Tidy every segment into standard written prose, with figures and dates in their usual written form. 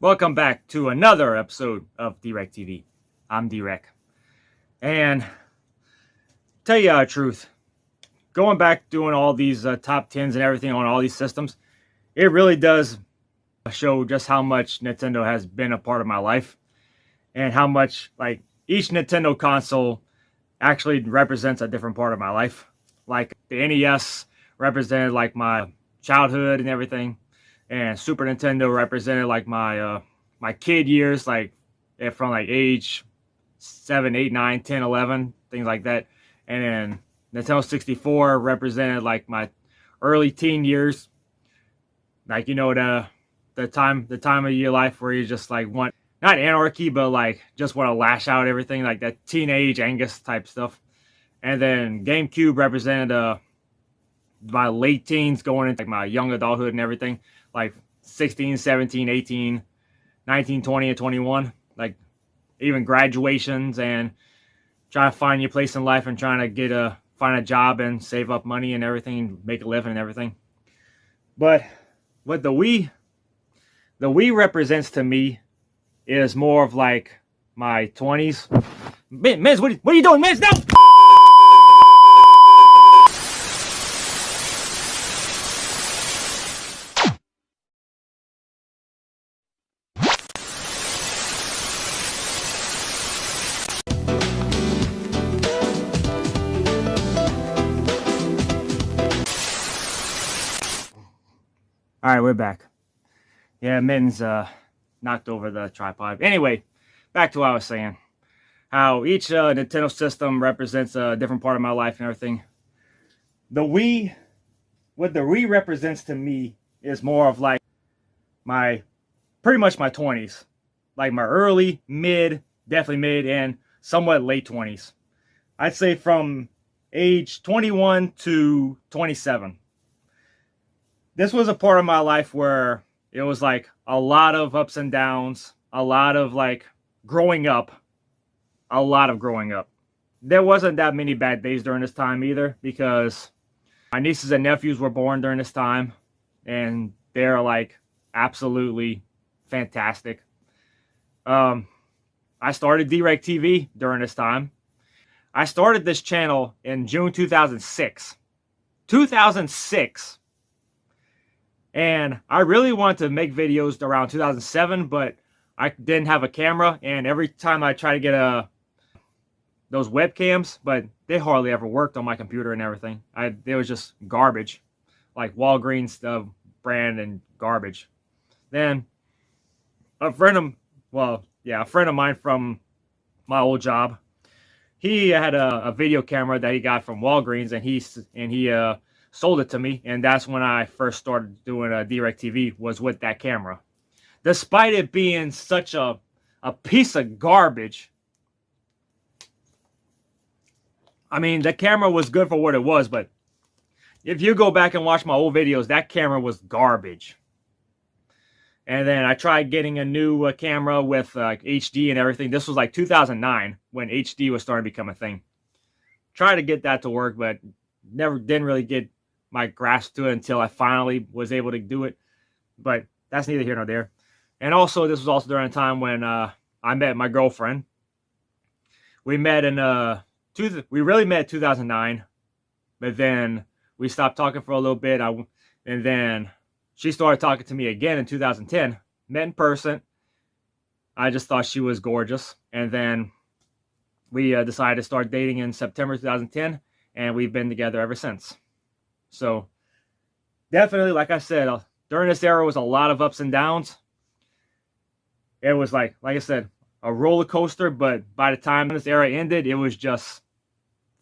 Welcome back to another episode of DwreckTV. I'm Dwreck. And tell you the truth, going back doing all these top 10s and everything on all these systems, it really does show just how much Nintendo has been a part of my life and how much like each Nintendo console actually represents a different part of my life. Like the NES represented like my childhood and everything, and Super Nintendo represented like my kid years, like from like age 7, 8, 9, 10, 11, things like that. And then Nintendo 64 represented like my early teen years, like the time of your life where you just like want not anarchy, but like just want to lash out everything, like that teenage Angus type stuff. And then GameCube represented my late teens going into like my young adulthood and everything, like 16, 17, 18, 19, 20, and 21, like even graduations and trying to find your place in life and trying to find a job and save up money and everything, make a living and everything. But what the Wii represents to me is more of like my 20s. Miz, what are you doing, Miz? No! All right, we're back. Yeah, Mittens knocked over the tripod. Anyway, back to what I was saying. How each Nintendo system represents a different part of my life and everything. The Wii, what the Wii represents to me is more of like pretty much my 20s. Like my early, mid, definitely mid, and somewhat late 20s. I'd say from age 21 to 27. This was a part of my life where it was like a lot of ups and downs, a lot of like growing up, a lot of growing up. There wasn't that many bad days during this time either, because my nieces and nephews were born during this time, and they're like absolutely fantastic. I started DwreckTV during this time. I started this channel in June 2006. 2006. And I really wanted to make videos around 2007, but I didn't have a camera, and every time I try to get those webcams, but they hardly ever worked on my computer and everything. They was just garbage, like Walgreens brand and garbage. Then a friend of mine from my old job, he had a video camera that he got from Walgreens, and he sold it to me, and that's when I first started doing DwreckTV, was with that camera. Despite it being such a piece of garbage, I mean, the camera was good for what it was, but if you go back and watch my old videos, that camera was garbage. And then I tried getting a new camera with HD and everything. This was like 2009 when HD was starting to become a thing. Tried to get that to work, but didn't really get my grasp to it until I finally was able to do it. But that's neither here nor there. And also, this was also during a time when I met my girlfriend. We met we really met in 2009, but then we stopped talking for a little bit. And then she started talking to me again in 2010. Met in person. I just thought she was gorgeous. And then we decided to start dating in September 2010, and we've been together ever since. So definitely, like I said, during this era was a lot of ups and downs. It was like I said, a roller coaster, but by the time this era ended, it was just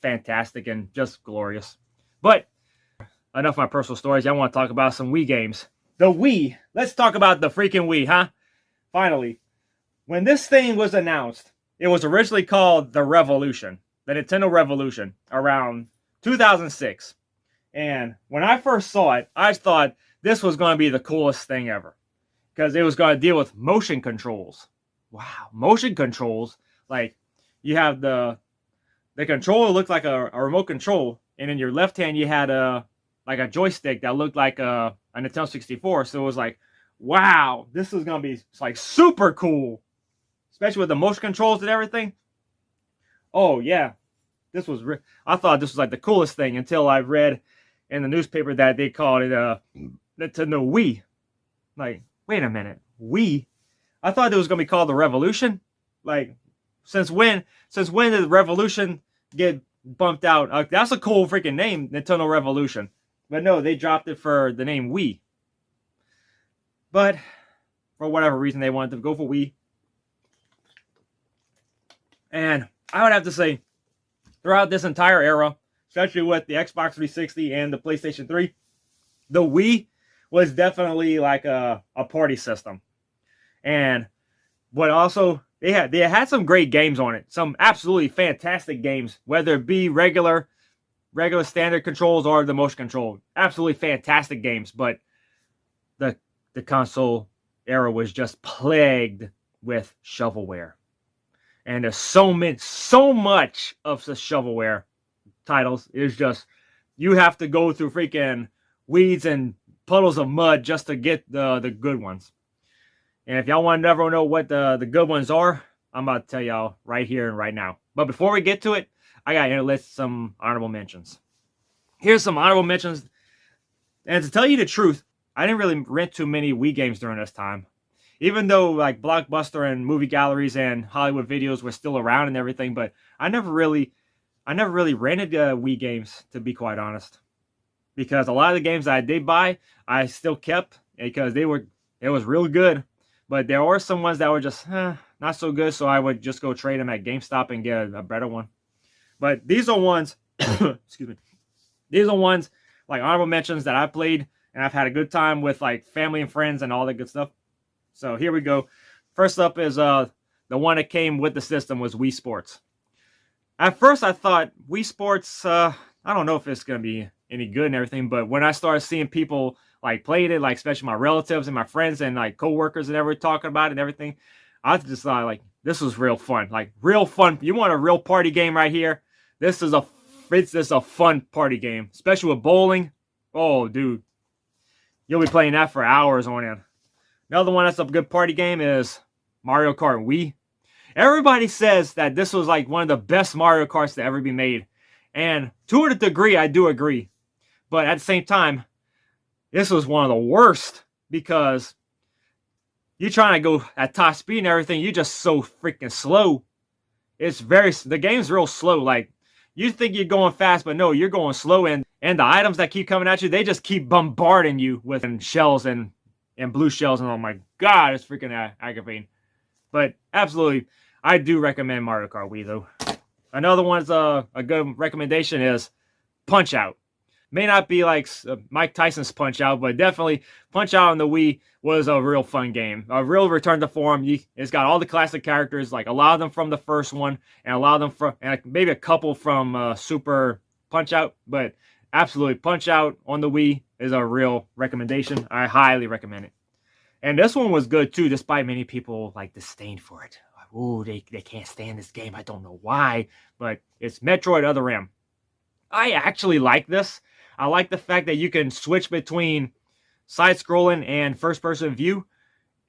fantastic and just glorious. But enough of my personal stories. I want to talk about some Wii games. The Wii. Let's talk about the freaking Wii, huh? Finally. When this thing was announced, it was originally called the Revolution, the Nintendo Revolution, around 2006. And when I first saw it, I thought this was going to be the coolest thing ever, because it was going to deal with motion controls. Wow, motion controls. Like, you have the controller looked like a remote control, and in your left hand you had a joystick that looked like a Nintendo 64. So it was like, wow, this is gonna be like super cool, especially with the motion controls and everything. Oh yeah, this was. I thought this was like the coolest thing until I read in the newspaper that they called it Nintendo Wii. Like, wait a minute, Wii? I thought it was gonna be called the Revolution. Like, since when? Since when did the Revolution get bumped out? That's a cool freaking name, Nintendo Revolution. But no, they dropped it for the name Wii. But for whatever reason, they wanted to go for Wii. And I would have to say, throughout this entire era, especially with the Xbox 360 and the PlayStation 3, the Wii was definitely like a party system. And but also they had some great games on it, some absolutely fantastic games, whether it be regular standard controls or the motion control. Absolutely fantastic games, but the console era was just plagued with shovelware. And there's so much of the shovelware titles. It's just, you have to go through freaking weeds and puddles of mud just to get the good ones. And if y'all want to never know what the good ones are, I'm about to tell y'all right here and right now. But before we get to it, I got to list some honorable mentions. Here's some honorable mentions. And to tell you the truth, I didn't really rent too many Wii games during this time. Even though like Blockbuster and movie galleries and Hollywood videos were still around and everything, but I never really rented Wii games, to be quite honest. Because a lot of the games that I did buy, I still kept because it was real good. But there were some ones that were just not so good, so I would just go trade them at GameStop and get a better one. But these are ones, excuse me, these are ones like honorable mentions that I played and I've had a good time with, like family and friends and all that good stuff. So here we go. First up is the one that came with the system was Wii Sports. At first I thought Wii Sports, I don't know if it's going to be any good and everything, but when I started seeing people like played it, like especially my relatives and my friends and like coworkers and everything talking about it and everything, I just thought like this was real fun. Like real fun. You want a real party game right here? This is a fun party game, especially with bowling. Oh, dude. You'll be playing that for hours on end. Another one that's a good party game is Mario Kart Wii. Everybody says that this was like one of the best Mario Karts to ever be made. And to a degree, I do agree. But at the same time, this was one of the worst because you're trying to go at top speed and everything. You're just so freaking slow. The game's real slow. Like, you think you're going fast, but no, you're going slow. And the items that keep coming at you, they just keep bombarding you with shells and blue shells. And oh my God, it's freaking aggravating. But absolutely, I do recommend Mario Kart Wii, though. Another one's a good recommendation is Punch Out. May not be like Mike Tyson's Punch Out, but definitely Punch Out on the Wii was a real fun game. A real return to form. It's got all the classic characters, like a lot of them from the first one, and a lot of them from, and maybe a couple from Super Punch Out. But absolutely, Punch Out on the Wii is a real recommendation. I highly recommend it. And this one was good too, despite many people like disdain for it. Oh, they can't stand this game. I don't know why, but it's Metroid Other M. I actually like this. I like the fact that you can switch between side-scrolling and first-person view.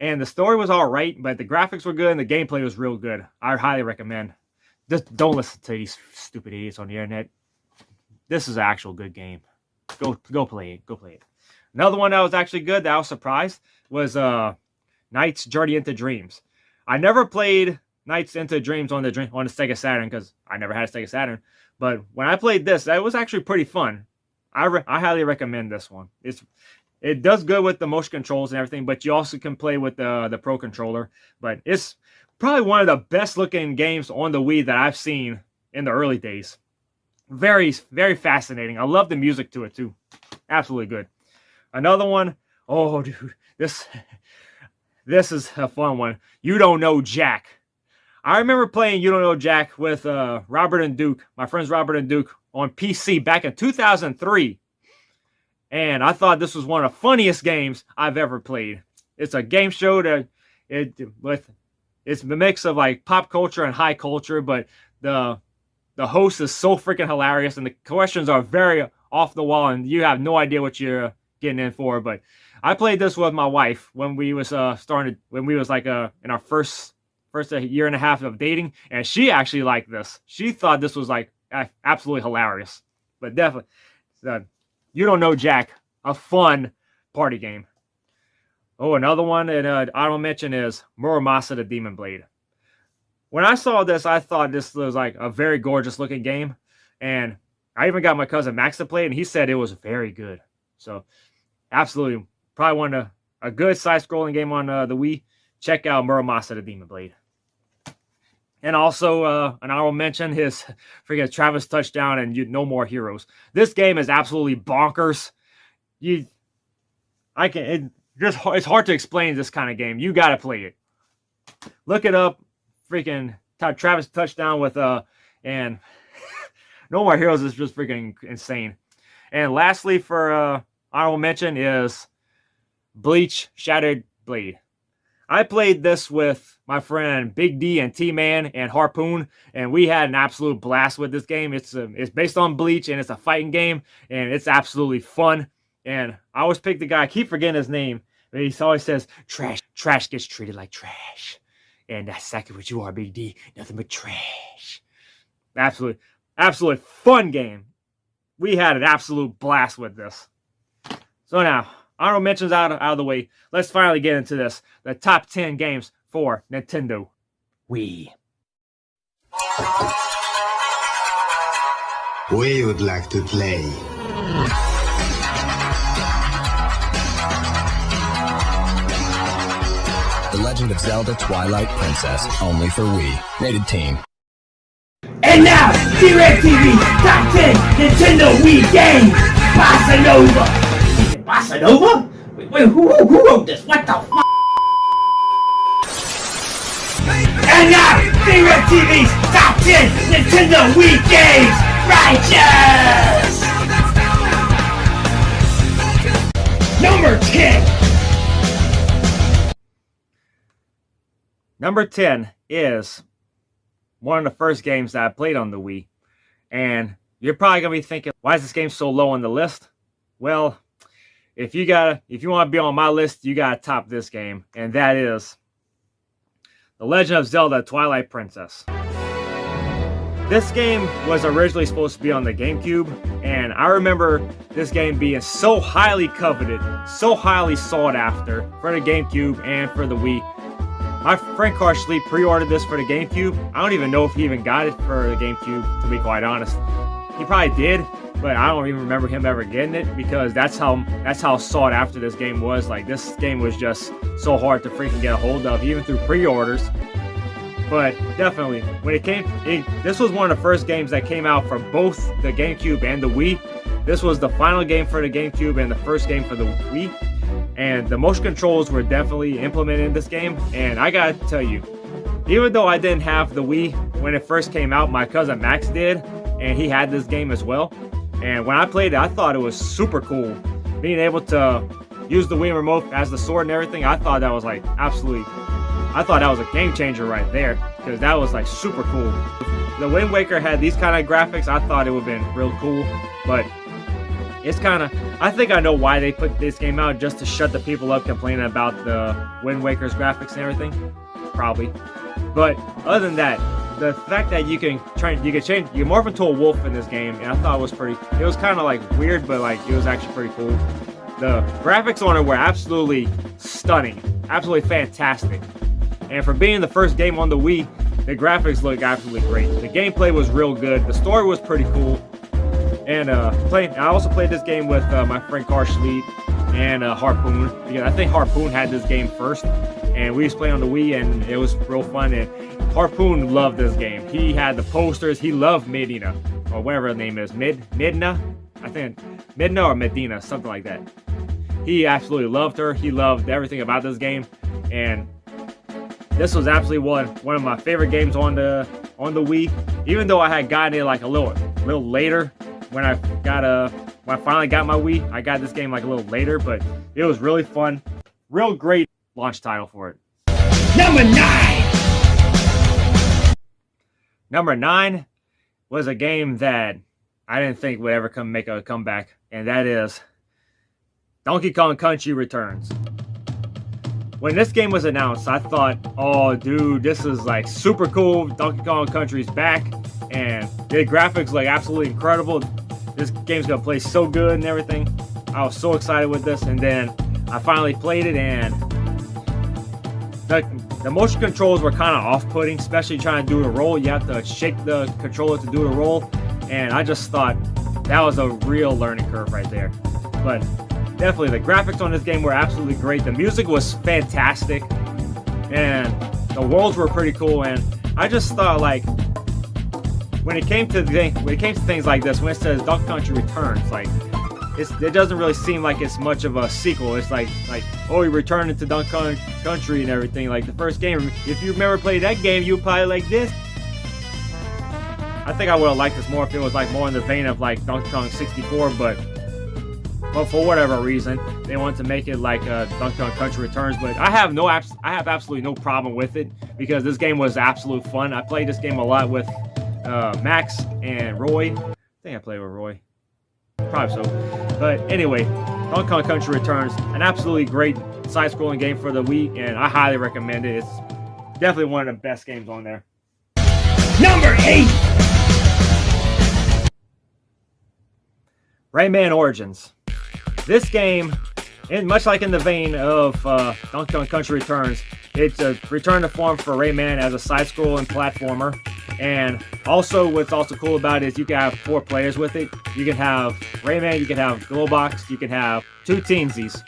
And the story was all right, but the graphics were good and the gameplay was real good. I highly recommend. Just don't listen to these stupid idiots on the internet. This is an actual good game. Go play it. Go play it. Another one that was actually good that I was surprised was Knight's Journey into Dreams. I never played Knight's into Dreams on the Sega Saturn because I never had a Sega Saturn. But when I played this, that was actually pretty fun. I highly recommend this one. It does good with the motion controls and everything, but you also can play with the Pro Controller. But it's probably one of the best looking games on the Wii that I've seen in the early days. Very, very fascinating. I love the music to it too. Absolutely good. Another one, oh dude, this is a fun one. You Don't Know Jack. I remember playing You Don't Know Jack with Robert and Duke, my friends Robert and Duke, on PC back in 2003. And I thought this was one of the funniest games I've ever played. It's a game show that it's a mix of like pop culture and high culture, but the host is so freaking hilarious and the questions are very off the wall and you have no idea what you're getting in for. But I played this with my wife when we was when we was like in our first year and a half of dating, and she actually liked this. She thought this was like absolutely hilarious. But definitely, You Don't Know Jack, a fun party game. Oh, another one that I don't mention is Muramasa the Demon Blade. When I saw this, I thought this was like a very gorgeous looking game, and I even got my cousin Max to play it, and he said it was very good. So, absolutely, probably one of a good side-scrolling game on the Wii. Check out Muramasa the Demon Blade. And also, an honorable mention is freaking Travis Touchdown and No More Heroes. This game is absolutely bonkers. It's hard to explain this kind of game. You got to play it. Look it up. Freaking Travis Touchdown with and No More Heroes is just freaking insane. And lastly, for honorable mention is Bleach Shattered Blade. I played this with my friend Big D and T-Man and Harpoon, and we had an absolute blast with this game. It's based on Bleach, and it's a fighting game, and it's absolutely fun. And I always pick the guy. I keep forgetting his name, but he always says, trash gets treated like trash. And that's exactly what you are, Big D. Nothing but trash. Absolutely fun game. We had an absolute blast with this. So now, honorable mentions out of the way. Let's finally get into this. The top 10 games for Nintendo Wii. We would like to play. The Legend of Zelda Twilight Princess, only for Wii. Rated teen. And now, DwreckTV Top 10 Nintendo Wii Games! Bossa Nova! Bossa Nova? Wait, who wrote this? What the f***? And now, DwreckTV's Top 10 Nintendo Wii Games! Righteous! Number 10! Number 10 is one of the first games that I played on the Wii. And you're probably going to be thinking, why is this game so low on the list? Well, if you want to be on my list, you got to top this game. And that is The Legend of Zelda Twilight Princess. This game was originally supposed to be on the GameCube, and I remember this game being so highly coveted, so highly sought after for the GameCube and for the Wii. My friend Carshley pre-ordered this for the GameCube. I don't even know if he even got it for the GameCube, to be quite honest. He probably did, but I don't even remember him ever getting it, because that's how sought after this game was. Like, this game was just so hard to freaking get a hold of, even through pre-orders. But definitely, when this was one of the first games that came out for both the GameCube and the Wii. This was the final game for the GameCube and the first game for the Wii. And the motion controls were definitely implemented in this game. And I gotta tell you, even though I didn't have the Wii when it first came out, my cousin Max did, and he had this game as well. And when I played it, I thought it was super cool. Being able to use the Wii remote as the sword and everything, I thought that was like I thought that was a game changer right there, because that was like super cool. The Wind Waker had these kind of graphics. I thought it would have been real cool, but it's kind of, I think I know why they put this game out, just to shut the people up complaining about the Wind Waker's graphics and everything, probably. But other than that, the fact that you can morph into a wolf in this game, and I thought it was kind of like weird, but like it was actually pretty cool. The graphics on it were absolutely stunning, absolutely fantastic. And for being the first game on the Wii, the graphics look absolutely great. The gameplay was real good. The story was pretty cool. And I also played this game with my friend Carshley and Harpoon, because I think Harpoon had this game first. And we used to play on the Wii, and it was real fun. And Harpoon loved this game. He had the posters. He loved Medina, or whatever her name is. Midna? I think Midna or Medina, something like that. He absolutely loved her. He loved everything about this game. And this was absolutely one of my favorite games on the Wii. Even though I had gotten it like a little later, when I finally got my Wii, I got this game like a little later, but it was really fun. Real great launch title for it. Number 9! Number 9 was a game that I didn't think would ever make a comeback, and that is Donkey Kong Country Returns. When this game was announced, I thought, oh dude, this is like super cool. Donkey Kong Country's back, and the graphics like absolutely incredible. This game's gonna play so good and everything. I was so excited with this, and then I finally played it, and the motion controls were kind of off-putting, especially trying to do a roll. You have to shake the controller to do the roll, and I just thought that was a real learning curve right there. But definitely, the graphics on this game were absolutely great. The music was fantastic, and the worlds were pretty cool. And I just thought, like, when it came to things like this, when it says Donkey Kong Country Returns, like, it doesn't really seem like it's much of a sequel. It's like oh, you return it to Donkey Kong Country and everything. Like the first game, if you remember playing that game, you would probably like this. I think I would have liked this more if it was like more in the vein of like Donkey Kong 64, but for whatever reason, they wanted to make it like Donkey Kong Country Returns. But I have absolutely no problem with it because this game was absolute fun. I played this game a lot with Max and Roy. I think I played with Roy. Probably so. But anyway, Donkey Kong Country Returns, an absolutely great side-scrolling game for the Wii, and I highly recommend it. It's definitely one of the best games on there. Number 8! Rayman Origins. This game, much like in the vein of Donkey Kong Country Returns, it's a return to form for Rayman as a side-scrolling platformer. And also, what's also cool about it is you can have 4 players with it. You can have Rayman, you can have Glowbox, you can have 2 Teensies.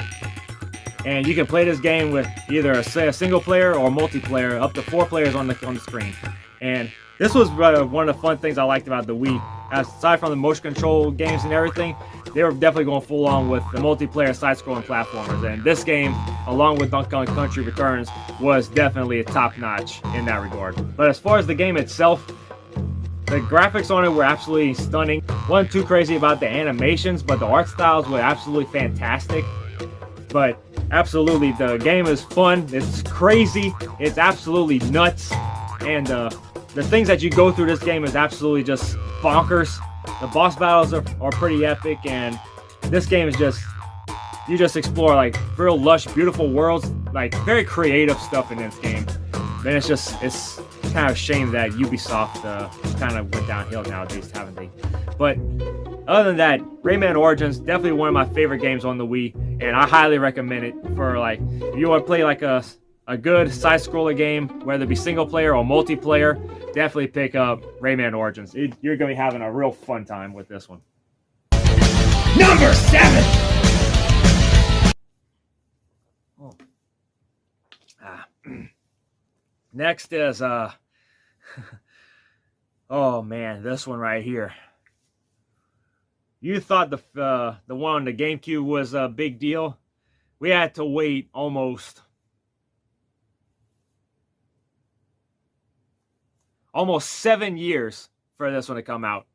And you can play this game with either a single player or multiplayer, up to 4 players on the screen. And this was one of the fun things I liked about the Wii. Aside from the motion control games and everything, they were definitely going full on with the multiplayer side-scrolling platformers. And this game, along with Donkey Kong Country Returns, was definitely a top-notch in that regard. But as far as the game itself, the graphics on it were absolutely stunning. Wasn't too crazy about the animations, but the art styles were absolutely fantastic. But absolutely, the game is fun. It's crazy. It's absolutely nuts. And the things that you go through this game is absolutely just bonkers. The boss battles are pretty epic, and this game is just, you just explore like real lush, beautiful worlds, like very creative stuff in this game. And it's kind of a shame that Ubisoft kind of went downhill nowadays, haven't they? But other than that, Rayman Origins, definitely one of my favorite games on the Wii, and I highly recommend it for like, if you want to play like a good side-scroller game, whether it be single player or multiplayer, definitely pick up Rayman Origins. You're going to be having a real fun time with this one. Number 7! Oh. Next is, oh man, this one right here. You thought the one on the GameCube was a big deal? We had to wait almost 7 years for this one to come out.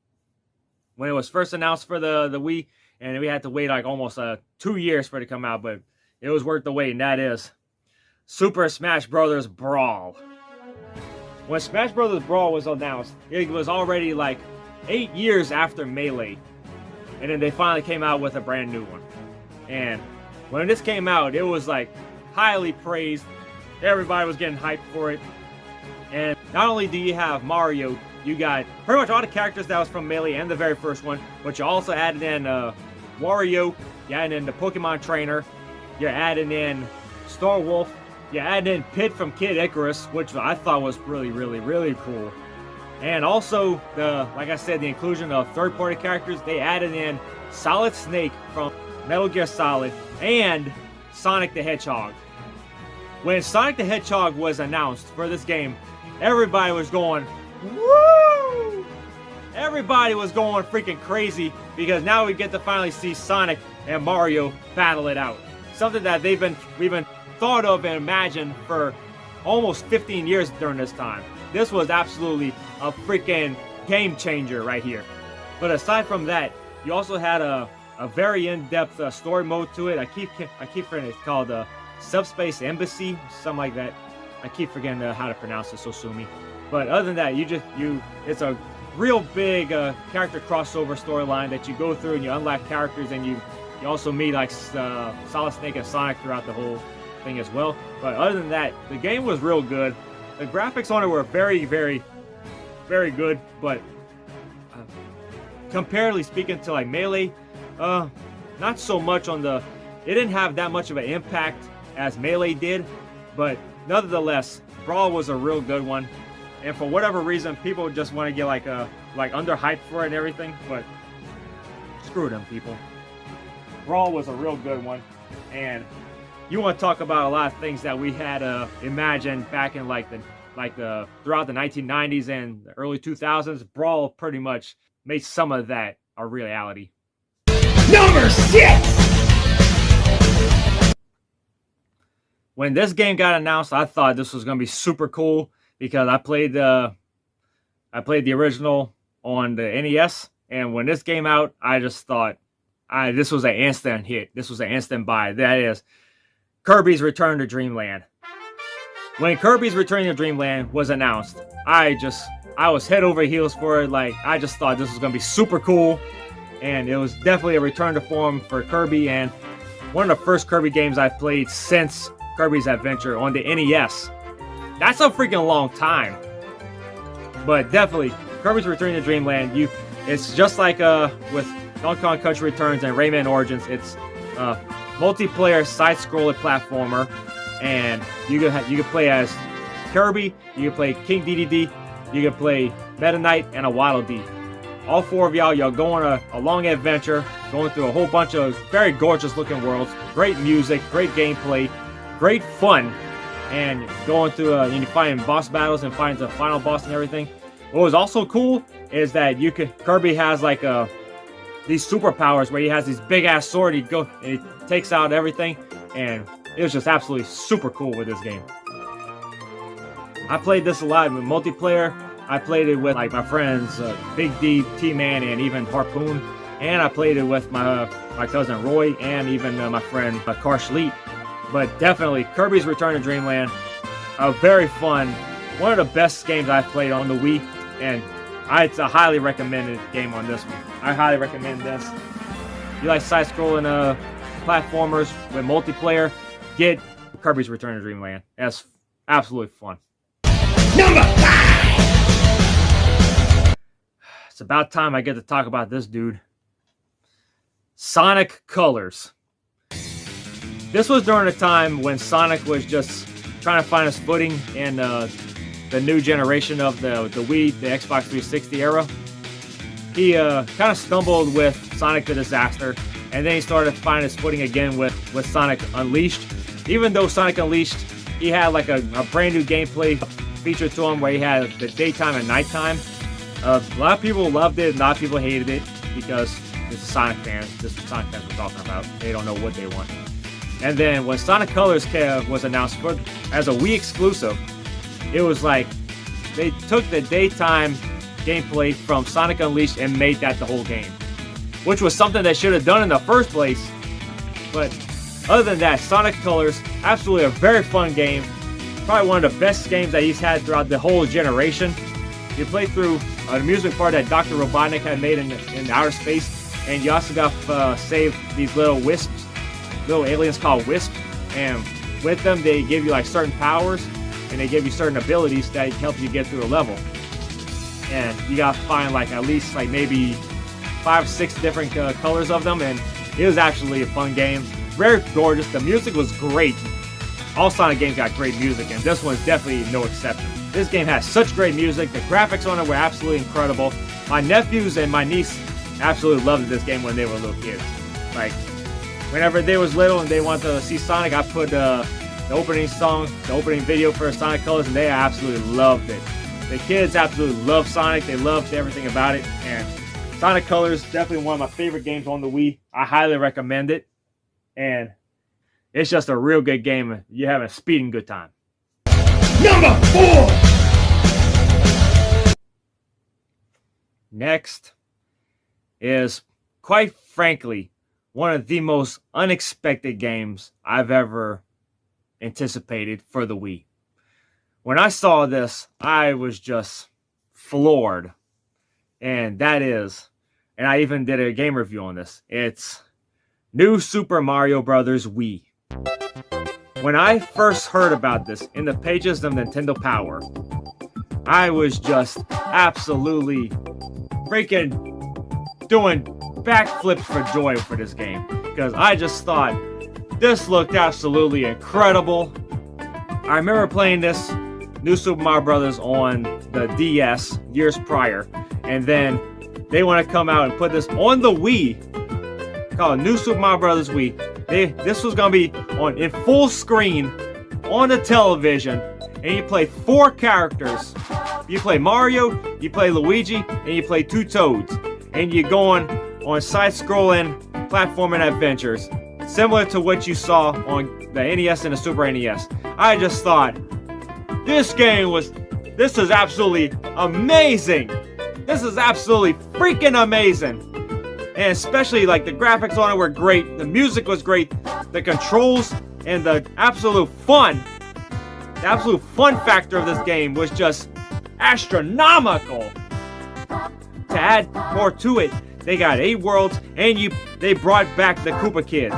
When it was first announced for the Wii, and we had to wait like almost 2 years for it to come out, but it was worth the wait, and that is Super Smash Bros. Brawl. When Smash Bros. Brawl was announced, it was already like 8 years after Melee, and then they finally came out with a brand new one. And when this came out, it was like highly praised. Everybody was getting hyped for it. And not only do you have Mario, you got pretty much all the characters that was from Melee and the very first one, but you also added in Wario, you added in the Pokemon Trainer, you're adding in Star Wolf, you're adding in Pit from Kid Icarus, which I thought was really, really, really cool. And also, like I said, the inclusion of third-party characters, they added in Solid Snake from Metal Gear Solid and Sonic the Hedgehog. When Sonic the Hedgehog was announced for this game, everybody was going, woo! Everybody was going freaking crazy because now we get to finally see Sonic and Mario battle it out. Something that we've been thought of and imagined for almost 15 years during this time. This was absolutely a freaking game changer right here. But aside from that, you also had a very in-depth story mode to it. I keep forgetting it's called Subspace Embassy, something like that. I keep forgetting how to pronounce it, so sue me. But other than that, it's a real big character crossover storyline that you go through and you unlock characters and you You also meet like Solid Snake and Sonic throughout the whole thing as well. But other than that, the game was real good. The graphics on it were very, very, very good. But comparatively speaking to like Melee, not so much on the. It didn't have that much of an impact as Melee did. But nonetheless, Brawl was a real good one. And for whatever reason, people just want to get like underhyped for it and everything. But screw them, people. Brawl was a real good one. And you want to talk about a lot of things that we had imagined back in throughout the 1990s and the early 2000s. Brawl pretty much made some of that a reality. Number 6! When this game got announced, I thought this was going to be super cool because I played the original on the NES, and when this came out, I just thought this was an instant hit. This was an instant buy. That is Kirby's Return to Dreamland. When Kirby's Return to Dreamland was announced, I was head over heels for it. Like, I just thought this was going to be super cool, and it was definitely a return to form for Kirby, and one of the first Kirby games I've played since Kirby's Adventure on the NES. That's a freaking long time. But definitely, Kirby's Return to Dreamland, it's just like with Donkey Kong Country Returns and Rayman Origins. It's a multiplayer side-scrolling platformer, and you can play as Kirby, you can play King Dedede, you can play Meta Knight, and a Waddle Dee. All four of y'all go on a long adventure, going through a whole bunch of very gorgeous-looking worlds, great music, great gameplay, great fun, and going through and you find boss battles and find the final boss and everything. What was also cool is that Kirby has like these superpowers where he has these big ass sword. And he takes out everything, and it was just absolutely super cool with this game. I played this a lot with multiplayer. I played it with like my friends Big D, T-Man, and even Harpoon, and I played it with my cousin Roy and even my friend Karshleet. But definitely, Kirby's Return to Dreamland, a very fun, one of the best games I've played on the Wii, and it's a highly recommended game on this one. I highly recommend this. If you like side-scrolling platformers with multiplayer, get Kirby's Return to Dreamland. That's absolutely fun. Number 5! It's about time I get to talk about this dude. Sonic Colors. This was during a time when Sonic was just trying to find his footing in the new generation of the Wii, the Xbox 360 era. He kind of stumbled with Sonic the Disaster, and then he started to find his footing again with Sonic Unleashed. Even though Sonic Unleashed, he had like a brand new gameplay feature to him where he had the daytime and nighttime. A lot of people loved it, a lot of people hated it because this is Sonic fans. This is Sonic fans we're talking about. They don't know what they want. And then when Sonic Colors was announced as a Wii exclusive, it was like they took the daytime gameplay from Sonic Unleashed and made that the whole game, which was something they should have done in the first place. But other than that, Sonic Colors, absolutely a very fun game. Probably one of the best games that he's had throughout the whole generation. You play through an amusement park that Dr. Robotnik had made in outer space, and you also got save these little wisps. Little aliens called Wisps, and with them they give you like certain powers, and they give you certain abilities that help you get through a level. And you gotta find like at least like maybe 5 or 6 different colors of them, and it was actually a fun game. Very gorgeous. The music was great. All Sonic games got great music, and this one's definitely no exception. This game has such great music. The graphics on it were absolutely incredible. My nephews and my niece absolutely loved this game when they were little kids. Like, whenever they was little and they wanted to see Sonic, I put the opening song, the opening video for Sonic Colors, and they absolutely loved it. The kids absolutely love Sonic. They loved everything about it. And Sonic Colors, definitely one of my favorite games on the Wii. I highly recommend it. And it's just a real good game. You're having a speeding good time. Number 4! Next is, quite frankly, one of the most unexpected games I've ever anticipated for the Wii. When I saw this, I was just floored. And that is, and I even did a game review on this, it's New Super Mario Bros. Wii. When I first heard about this in the pages of Nintendo Power, I was just absolutely freaking doing backflips for joy for this game, because I just thought this looked absolutely incredible. I remember playing this New Super Mario Bros. On the DS years prior, and then they want to come out and put this on the Wii, called New Super Mario Bros. Wii. This was going to be on in full screen on the television, and you play 4 characters. You play Mario, you play Luigi, and you play 2 Toads, and you go on side-scrolling platforming adventures, similar to what you saw on the NES and the Super NES. I just thought, this is absolutely amazing. This is absolutely freaking amazing. And especially, like, the graphics on it were great, the music was great, the controls, and the absolute fun factor of this game was just astronomical. To add more to it, they got 8 worlds, and they brought back the Koopa Kids.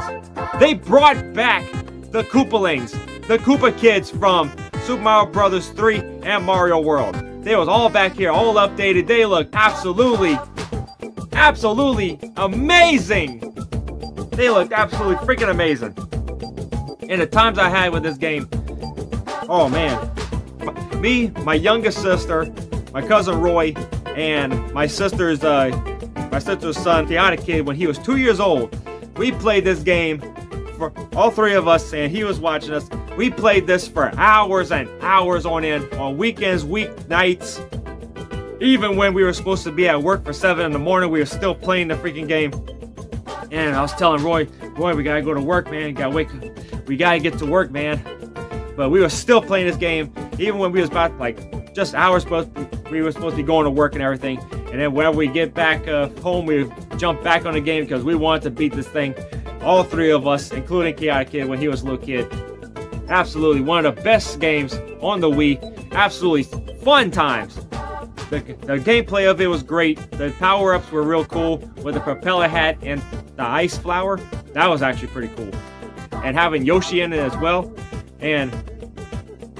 They brought back the Koopalings, the Koopa Kids from Super Mario Bros. 3 and Mario World. They was all back here, all updated. They look absolutely amazing. They looked absolutely freaking amazing. And the times I had with this game, oh man. Me, my youngest sister, my cousin Roy, and my sister's son, Tiana Kid, when he was 2 years old, we played this game for all 3 of us, and he was watching us. We played this for hours and hours on end, on weekends, weeknights. Even when we were supposed to be at work for 7 in the morning, we were still playing the freaking game. And I was telling Roy, we gotta go to work, man. We gotta get to work, man. But we were still playing this game, even when we was about like just hours. We were supposed to be going to work and everything. And then whenever we get back home, we jump back on the game because we wanted to beat this thing. All 3 of us, including Kiata Kid when he was a little kid. Absolutely one of the best games on the Wii. Absolutely fun times. The gameplay of it was great. The power-ups were real cool with the propeller hat and the ice flower. That was actually pretty cool. And having Yoshi in it as well. And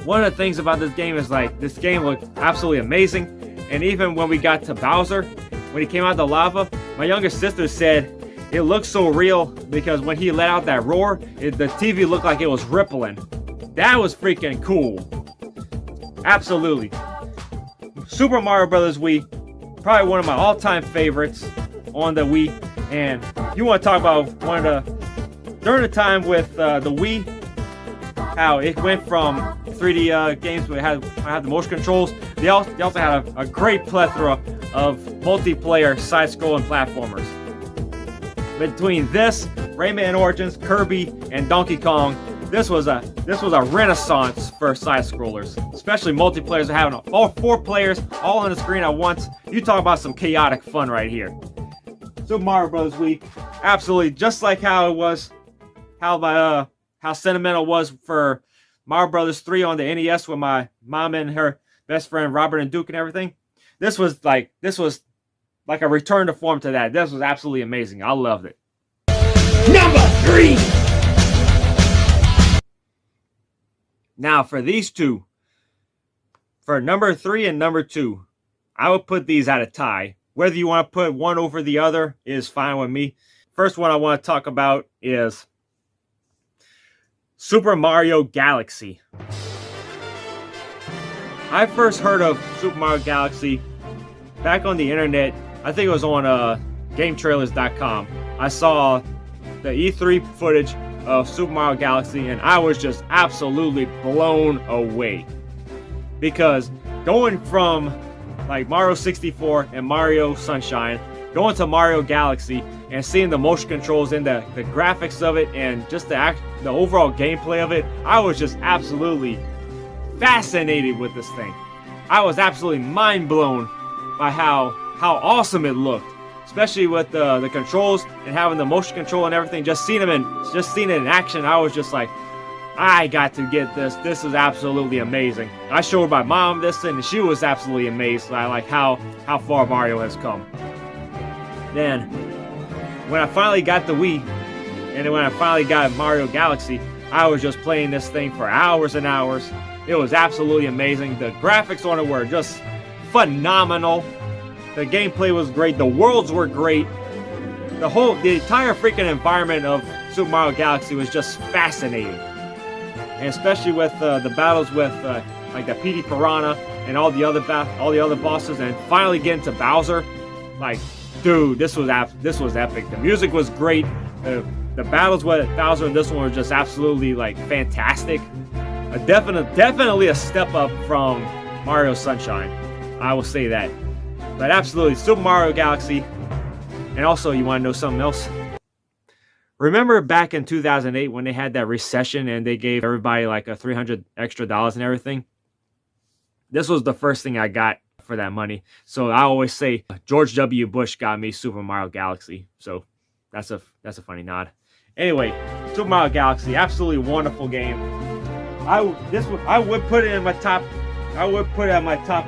one of the things about this game is, like, this game looked absolutely amazing. And even when we got to Bowser, when he came out of the lava, my youngest sister said it looked so real because when he let out that roar, the TV looked like it was rippling. That was freaking cool. Absolutely. Super Mario Bros. Wii, probably one of my all-time favorites on the Wii. And you want to talk about during the time with the Wii, how it went from 3D games where it had the motion controls. They also had a great plethora of multiplayer side-scrolling platformers. Between this, Rayman Origins, Kirby, and Donkey Kong, this was a renaissance for side-scrollers, especially multiplayers having all 4 players all on the screen at once. You talk about some chaotic fun right here. Super Mario Bros. Wii, absolutely just like how it was, how sentimental it was for Mario Bros. 3 on the NES with my mom and her best friend Robert and Duke and everything. This was like a return to form to that. This was absolutely amazing. I loved it. Number 3. Now for these two, for number 3 and number 2, I would put these at a tie. Whether you want to put one over the other is fine with me. First one I want to talk about is Super Mario Galaxy. I first heard of Super Mario Galaxy back on the internet. I think it was on GameTrailers.com. I saw the E3 footage of Super Mario Galaxy, and I was just absolutely blown away. Because going from like Mario 64 and Mario Sunshine, going to Mario Galaxy and seeing the motion controls and the graphics of it and just the overall gameplay of it, I was just absolutely fascinated with this thing. I was absolutely mind blown by how awesome it looked, especially with the controls and having the motion control and everything. Just seeing it in action, I was just like, I got to get this. This is absolutely amazing. I showed my mom this, and she was absolutely amazed by like how far Mario has come. Then, when I finally got the Wii, And then when I finally got Mario Galaxy, I was just playing this thing for hours and hours. It was absolutely amazing. The graphics on it were just phenomenal. The gameplay was great. The worlds were great. The entire freaking environment of Super Mario Galaxy was just fascinating. And especially with the battles with like the Petey Piranha and all the other bosses, and finally getting to Bowser. Like, dude, this was epic. The music was great. The battles with Bowser in this one were just absolutely like fantastic. Definitely a step up from Mario Sunshine. I will say that. But absolutely, Super Mario Galaxy. And also, you want to know something else? Remember back in 2008 when they had that recession and they gave everybody like a $300 extra and everything? This was the first thing I got for that money. So I always say George W. Bush got me Super Mario Galaxy. So that's a funny nod. Anyway, Super Mario Galaxy, absolutely wonderful game. I would put it in my top. I would put it at my top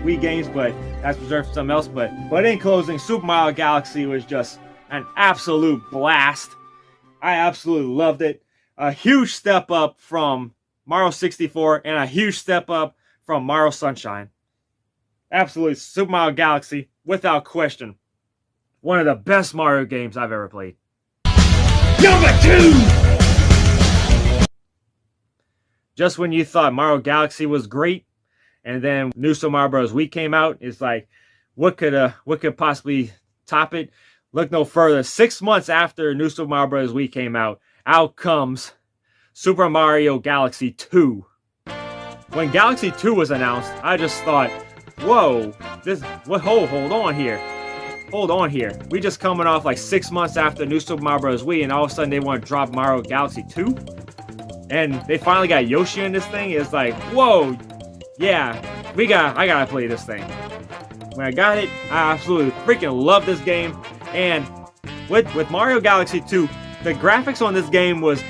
Wii games, but that's reserved for something else. But in closing, Super Mario Galaxy was just an absolute blast. I absolutely loved it. A huge step up from Mario 64 and a huge step up from Mario Sunshine. Absolutely, Super Mario Galaxy, without question, one of the best Mario games I've ever played. Number 2! Just when you thought Mario Galaxy was great, and then New Super Mario Bros. Wii came out, it's like, what could possibly top it? Look no further. 6 months after New Super Mario Bros. Wii came out comes Super Mario Galaxy 2. When Galaxy 2 was announced, I just thought, whoa, hold on here. We just coming off like 6 months after New Super Mario Bros. Wii, and all of a sudden they want to drop Mario Galaxy 2? And they finally got Yoshi in this thing. It's like, whoa, yeah, I gotta play this thing. When I got it, I absolutely freaking love this game. And with Mario Galaxy 2, the graphics on this game was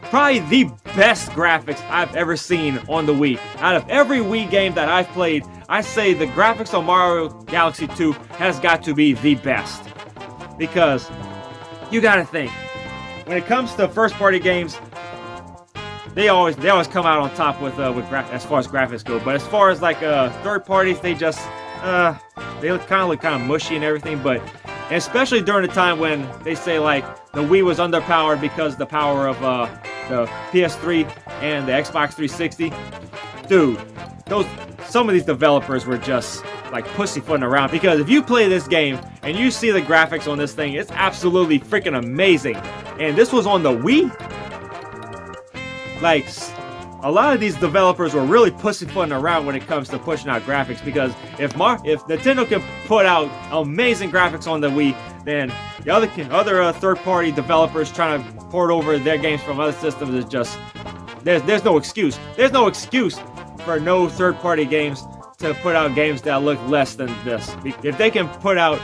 probably the best graphics I've ever seen on the Wii. Out of every Wii game that I've played, I say the graphics on Mario Galaxy 2 has got to be the best. Because you gotta think, when it comes to first-party games, they always come out on top with as far as graphics go. But as far as like third parties, they just they look kind of mushy and everything. But and especially during the time when they say like the Wii was underpowered because of the power of the PS3 and the Xbox 360, dude, some of these developers were just like pussyfooting around. Because if you play this game and you see the graphics on this thing, it's absolutely freaking amazing. And this was on the Wii. Like, a lot of these developers were really pussyfooting around when it comes to pushing out graphics, because if Nintendo can put out amazing graphics on the Wii, then the other third-party developers trying to port over their games from other systems is just there's no excuse. There's no excuse for no third-party games to put out games that look less than this. If they can put out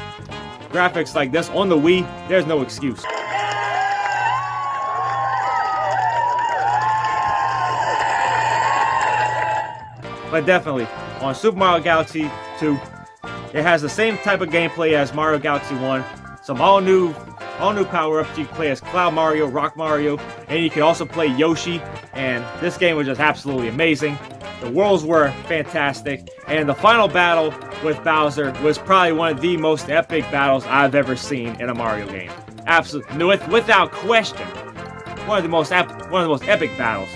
graphics like this on the Wii, there's no excuse. But definitely, on Super Mario Galaxy 2, it has the same type of gameplay as Mario Galaxy 1. Some all new power-ups. You can play as Cloud Mario, Rock Mario, and you can also play Yoshi. And this game was just absolutely amazing. The worlds were fantastic. And the final battle with Bowser was probably one of the most epic battles I've ever seen in a Mario game. Absolutely, without question, one of the most epic battles.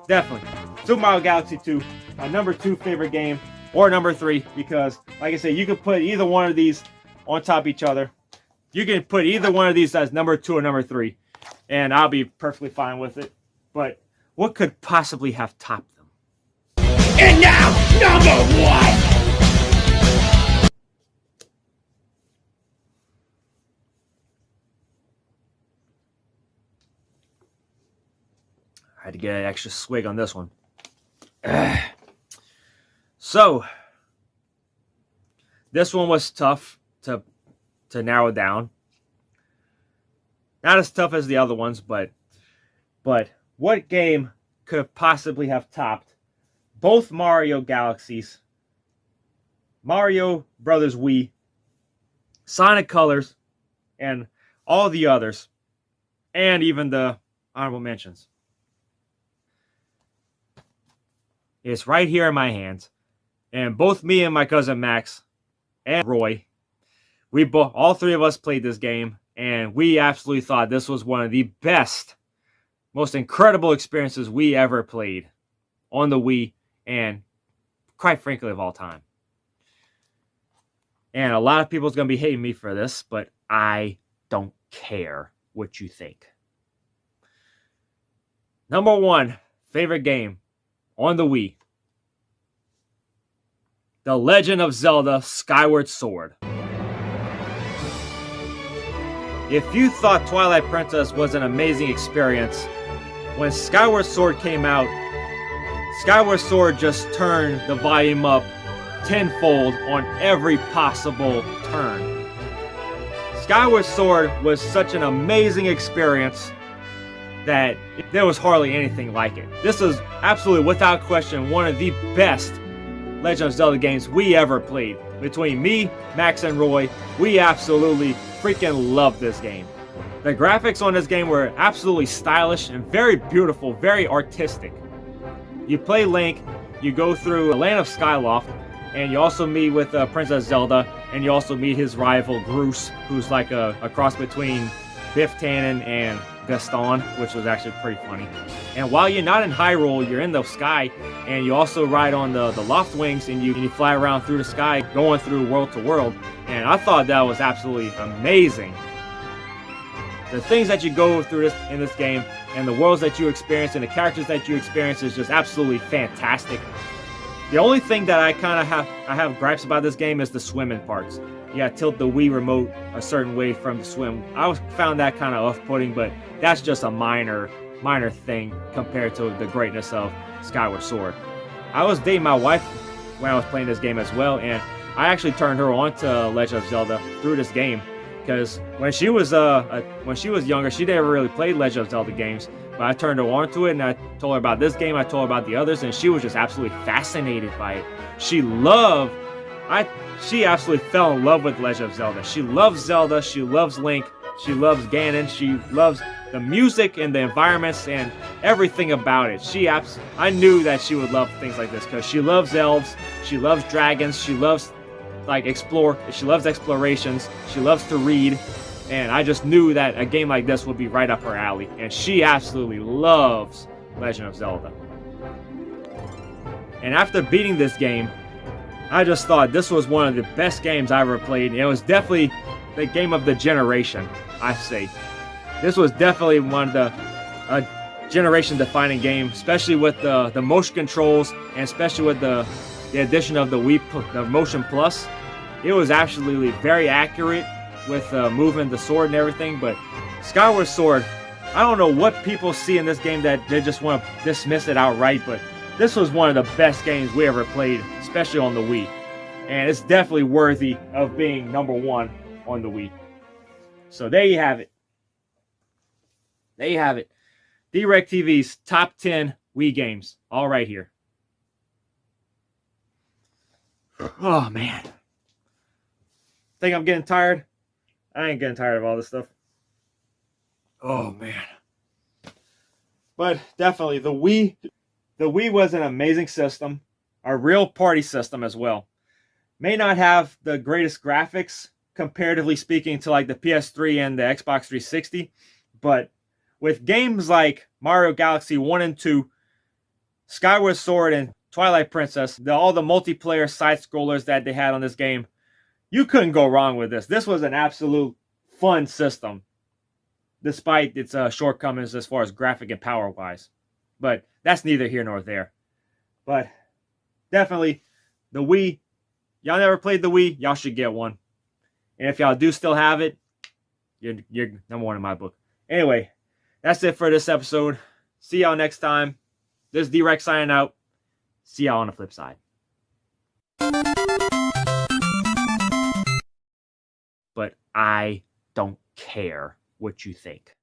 Definitely, Super Mario Galaxy 2. My number 2 favorite game, or number 3, because, like I said, you can put either one of these on top of each other. You can put either one of these as number 2 or number 3, and I'll be perfectly fine with it. But what could possibly have topped them? And now, number 1! I had to get an extra swig on this one. So, this one was tough to narrow down. Not as tough as the other ones, but what game could possibly have topped both Mario Galaxies, Mario Brothers Wii, Sonic Colors, and all the others? and even the honorable mentions. It's right here in my hands. And both me and my cousin Max and Roy, all three of us played this game, and we absolutely thought this was one of the best, most incredible experiences we ever played on the Wii, and quite frankly, of all time. And a lot of people's going to be hating me for this, but I don't care what you think. Number 1 favorite game on the Wii: The Legend of Zelda Skyward Sword. If you thought Twilight Princess was an amazing experience, when Skyward Sword came out, Skyward Sword just turned the volume up tenfold on every possible turn. Skyward Sword was such an amazing experience that there was hardly anything like it. This is absolutely, without question, one of the best Legend of Zelda games we ever played. Between me, Max, and Roy, we absolutely freaking loved this game. The graphics on this game were absolutely stylish and very beautiful, very artistic. You play Link, you go through the land of Skyloft, and you also meet with Princess Zelda, and you also meet his rival Groose, who's like a cross between Biff Tannen and Gaston, which was actually pretty funny. And while you're not in Hyrule, you're in the sky, and you also ride on the Loft Wings, and you fly around through the sky, going through world to world. And I thought that was absolutely amazing. The things that you go through in this game, and the worlds that you experience, and the characters that you experience is just absolutely fantastic. The only thing that I have gripes about this game is the swimming parts. You gotta tilt the Wii remote a certain way from the swim. I found that kind of off-putting, but that's just a minor thing compared to the greatness of Skyward Sword. I was dating my wife when I was playing this game as well, and I actually turned her on to Legend of Zelda through this game, because when she was younger, she never really played Legend of Zelda games. But I turned her on to it, and I told her about this game, I told her about the others, and she was just absolutely fascinated by it. She absolutely fell in love with Legend of Zelda. She loves Zelda, she loves Link, she loves Ganon, she loves the music and the environments and everything about it. I knew that she would love things like this, because she loves elves, she loves dragons, she loves she loves explorations, she loves to read. And I just knew that a game like this would be right up her alley. And she absolutely loves Legend of Zelda. And after beating this game, I just thought this was one of the best games I ever played. It was definitely the game of the generation, I say. This was definitely one of the generation-defining game, especially with the motion controls, and especially with the addition of the Motion Plus. It was absolutely very accurate with moving the sword and everything. But Skyward Sword, I don't know what people see in this game that they just want to dismiss it outright, but this was one of the best games we ever played, especially on the Wii. And it's definitely worthy of being number 1 on the Wii. So there you have it. There you have it. DwreckTV's top 10 Wii games, all right here. Oh, man. Think I'm getting tired? I ain't getting tired of all this stuff. Oh, man. But definitely, the Wii was an amazing system. A real party system as well. May not have the greatest graphics, comparatively speaking, to like the PS3 and the Xbox 360. But with games like Mario Galaxy 1 and 2, Skyward Sword, and Twilight Princess, all the multiplayer side-scrollers that they had on this game, you couldn't go wrong with this. This was an absolute fun system, despite its shortcomings as far as graphic and power-wise. But that's neither here nor there. But definitely, the Wii, y'all never played the Wii, y'all should get one. And if y'all do still have it, you're number 1 in my book. Anyway, that's it for this episode. See y'all next time. This is Dwreck signing out. See y'all on the flip side. But I don't care what you think.